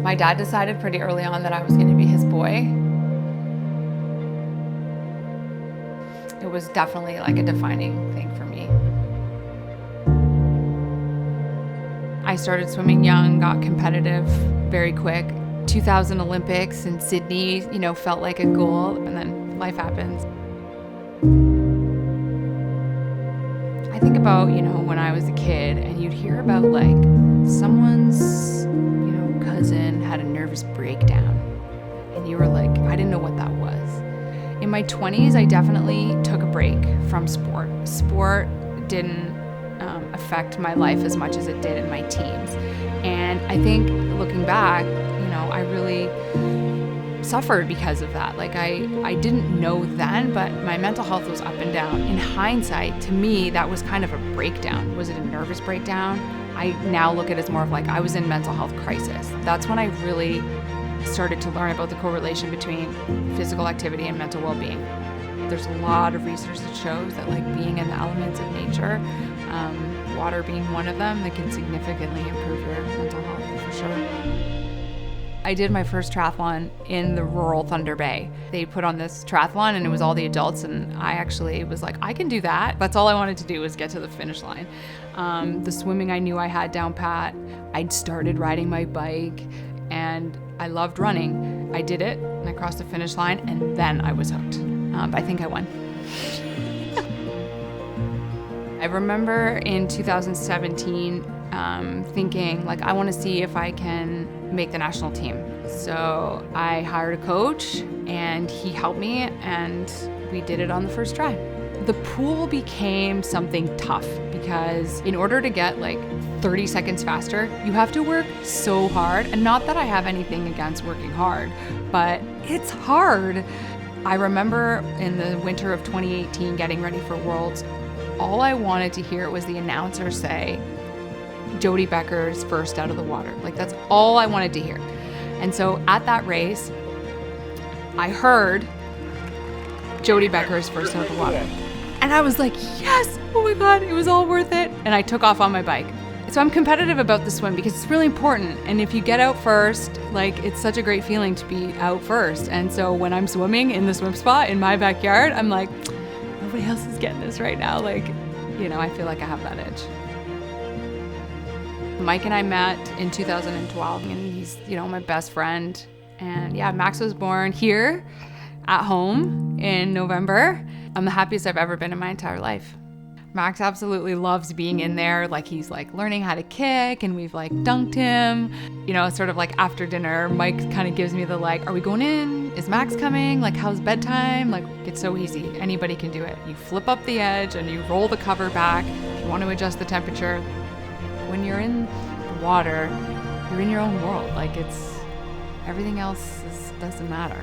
My dad decided pretty early on that I was going to be his boy. It was definitely like a defining thing for me. I started swimming young, got competitive very quick. 2000 Olympics in Sydney, felt like a goal, and then life happens. I think about, when I was a kid and you'd hear about like someone's, cousin had a nervous breakdown and you were like, I didn't know what that was. In my 20s, I definitely took a break from sport. Sport didn't affect my life as much as it did in my teens. And I think looking back, I really suffered because of that. Like I didn't know then, but my mental health was up and down. In hindsight, to me, that was kind of a breakdown. Was it a nervous breakdown? I now look at it as more of like I was in mental health crisis. That's when I really started to learn about the correlation between physical activity and mental well-being. There's a lot of research that shows that like being in the elements of nature, water being one of them, that can significantly improve your mental health for sure. I did my first triathlon in the rural Thunder Bay. They put on this triathlon and it was all the adults, and I actually was like, I can do that. That's all I wanted to do was get to the finish line. The swimming I knew I had down pat. I'd started riding my bike and I loved running. I did it and I crossed the finish line and then I was hooked. I think I won. I remember in 2017 thinking like, I want to see if I can make the national team. So I hired a coach and he helped me and we did it on the first try. The pool became something tough because in order to get like 30 seconds faster, you have to work so hard. And not that I have anything against working hard, but it's hard. I remember in the winter of 2018 getting ready for Worlds, all I wanted to hear was the announcer say, Jodie Becker's first out of the water. Like that's all I wanted to hear. And so at that race, I heard Jodie Becker's first out of the water. And I was like, yes, oh my God, it was all worth it. And I took off on my bike. So I'm competitive about the swim because it's really important. And if you get out first, like it's such a great feeling to be out first. And so when I'm swimming in the swim spot in my backyard, I'm like, nobody else is getting this right now. Like, I feel like I have that edge. Mike and I met in 2012 and he's, my best friend. And yeah, Max was born here at home in November. I'm the happiest I've ever been in my entire life. Max absolutely loves being in there. Like he's like learning how to kick and we've like dunked him, sort of like after dinner, Mike kind of gives me the like, are we going in? Is Max coming? Like how's bedtime? Like it's so easy. Anybody can do it. You flip up the edge and you roll the cover back. If you want to adjust the temperature. When you're in the water, you're in your own world. Like everything else doesn't matter.